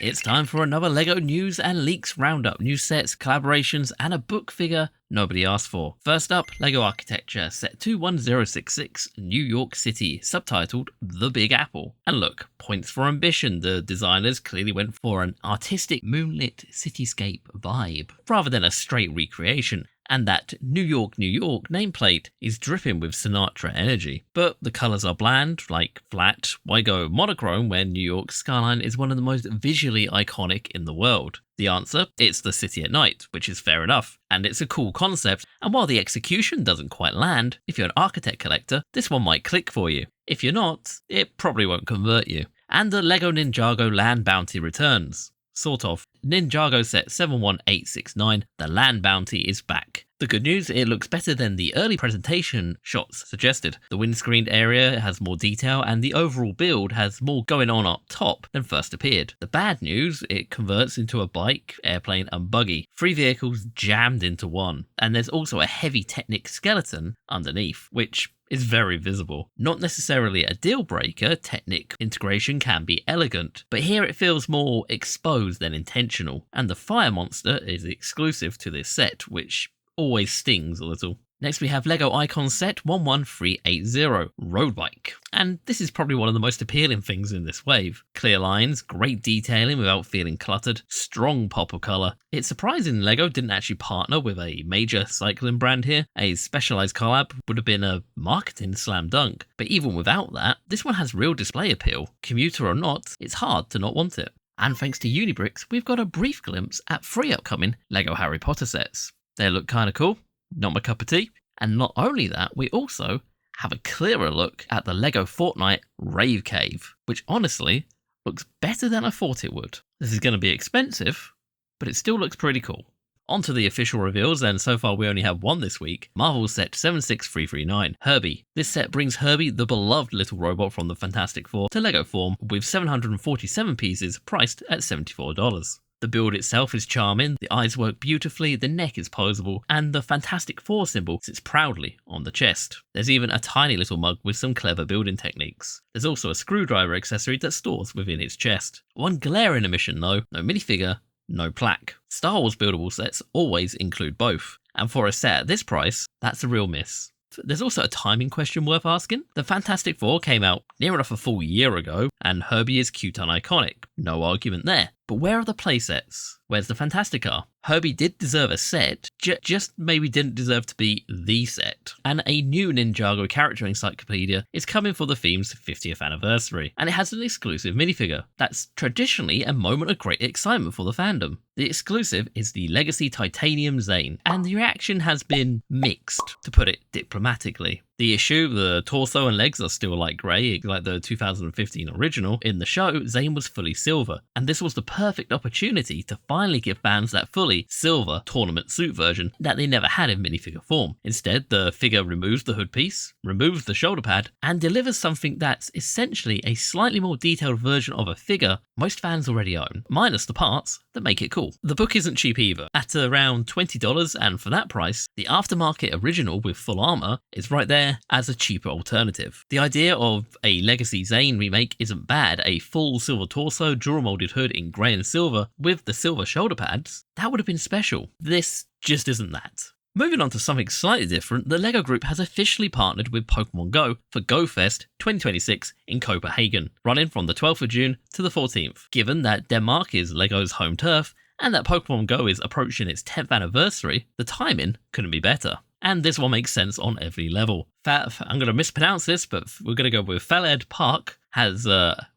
It's time for another LEGO News and Leaks Roundup. New sets, collaborations, and a book figure nobody asked for. First up, LEGO Architecture, set 21066, New York City, subtitled The Big Apple. And look, points for ambition. The designers clearly went for an artistic moonlit cityscape vibe, rather than a straight recreation. And that New York, New York nameplate is dripping with Sinatra energy. But the colours are bland, like flat. Why go monochrome when New York's skyline is one of the most visually iconic in the world? The answer? It's the city at night, which is fair enough. And it's a cool concept, and while the execution doesn't quite land, if you're an architect collector, this one might click for you. If you're not, it probably won't convert you. And the LEGO Ninjago Land Bounty returns. Sort of. Ninjago set 71869, the land bounty is back. The good news, it looks better than the early presentation shots suggested. The windscreened area has more detail and the overall build has more going on up top than first appeared. The bad news, it converts into a bike, airplane and buggy. 3 vehicles jammed into one. And there's also a heavy Technic skeleton underneath, which is very visible. Not necessarily a deal breaker, Technic integration can be elegant, but here it feels more exposed than intentional, and the fire monster is exclusive to this set, which always stings a little. Next we have LEGO Icon set 11380, Road Bike. And this is probably one of the most appealing things in this wave. Clear lines, great detailing without feeling cluttered, strong pop of colour. It's surprising LEGO didn't actually partner with a major cycling brand here. A specialised collab would have been a marketing slam dunk. But even without that, this one has real display appeal. Commuter or not, it's hard to not want it. And thanks to Unibricks, we've got a brief glimpse at 3 upcoming LEGO Harry Potter sets. They look kinda cool. Not my cup of tea. And not only that, we also have a clearer look at the LEGO Fortnite Rave Cave, which honestly looks better than I thought it would. This is going to be expensive, but it still looks pretty cool. On to the official reveals, and so far we only have one this week. Marvel set 76339, Herbie. This set brings Herbie, the beloved little robot from the Fantastic Four, to LEGO form with 747 pieces priced at $74. The build itself is charming, the eyes work beautifully, the neck is posable, and the Fantastic Four symbol sits proudly on the chest. There's even a tiny little mug with some clever building techniques. There's also a screwdriver accessory that stores within its chest. One glaring omission though, no minifigure, no plaque. Star Wars buildable sets always include both, and for a set at this price, that's a real miss. There's also a timing question worth asking. The Fantastic Four came out near enough a full year ago, and Herbie is cute and iconic. No argument there. But where are the playsets? Where's the Fantastica? Herbie did deserve a set, just maybe didn't deserve to be the set. And a new Ninjago character encyclopedia is coming for the theme's 50th anniversary, and it has an exclusive minifigure. That's traditionally a moment of great excitement for the fandom. The exclusive is the Legacy Titanium Zane, and the reaction has been mixed, to put it diplomatically. The issue, the torso and legs are still light grey, like the 2015 original. In the show, Zane was fully silver, and this was the perfect opportunity to finally give fans that fully silver tournament suit version that they never had in minifigure form. Instead, the figure removes the hood piece, removes the shoulder pad, and delivers something that's essentially a slightly more detailed version of a figure most fans already own, minus the parts that make it cool. The book isn't cheap either, at around $20, and for that price, the aftermarket original with full armour is right there as a cheaper alternative. The idea of a Legacy Zane remake isn't bad. A full silver torso, dual molded hood in grey and silver with the silver shoulder pads, that would have been special. This just isn't that. Moving on to something slightly different, the LEGO Group has officially partnered with Pokémon Go for GoFest 2026 in Copenhagen, running from the 12th of June to the 14th. Given that Denmark is LEGO's home turf, and that Pokémon Go is approaching its 10th anniversary, the timing couldn't be better. And this one makes sense on every level. I'm going to mispronounce this, but we're going to go with Feled Park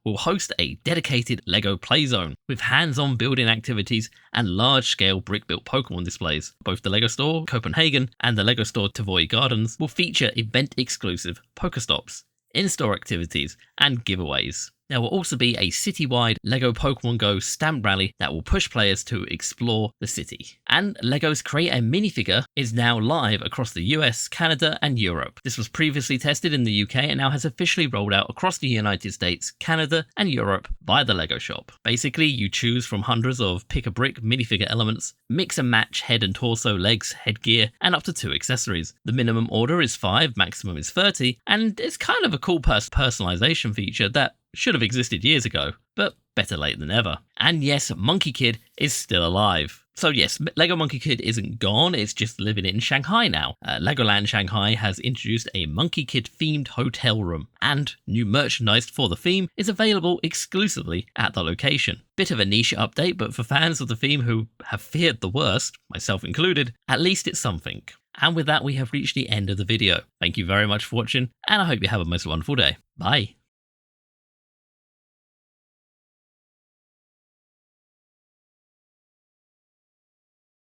will host a dedicated LEGO playzone with hands-on building activities and large-scale brick-built Pokemon displays. Both the LEGO Store Copenhagen and the LEGO Store Tavoy Gardens will feature event-exclusive Pokestops, in-store activities, and giveaways. There will also be a citywide LEGO Pokemon Go stamp rally that will push players to explore the city. And LEGO's Create-a-Minifigure is now live across the US, Canada, and Europe. This was previously tested in the UK and now has officially rolled out across the United States, Canada, and Europe via the LEGO shop. Basically, you choose from hundreds of pick-a-brick minifigure elements, mix and match head and torso, legs, headgear, and up to 2 accessories. The minimum order is 5, maximum is 30, and it's kind of a cool personalization feature that should have existed years ago, but better late than never. And yes, Monkie Kid is still alive. So yes, Lego Monkie Kid isn't gone, it's just living in Shanghai now. Legoland Shanghai has introduced a Monkie Kid themed hotel room, and new merchandise for the theme is available exclusively at the location. Bit of a niche update, but for fans of the theme who have feared the worst, myself included, at least it's something. And with that, we have reached the end of the video. Thank you very much for watching, and I hope you have a most wonderful day. Bye.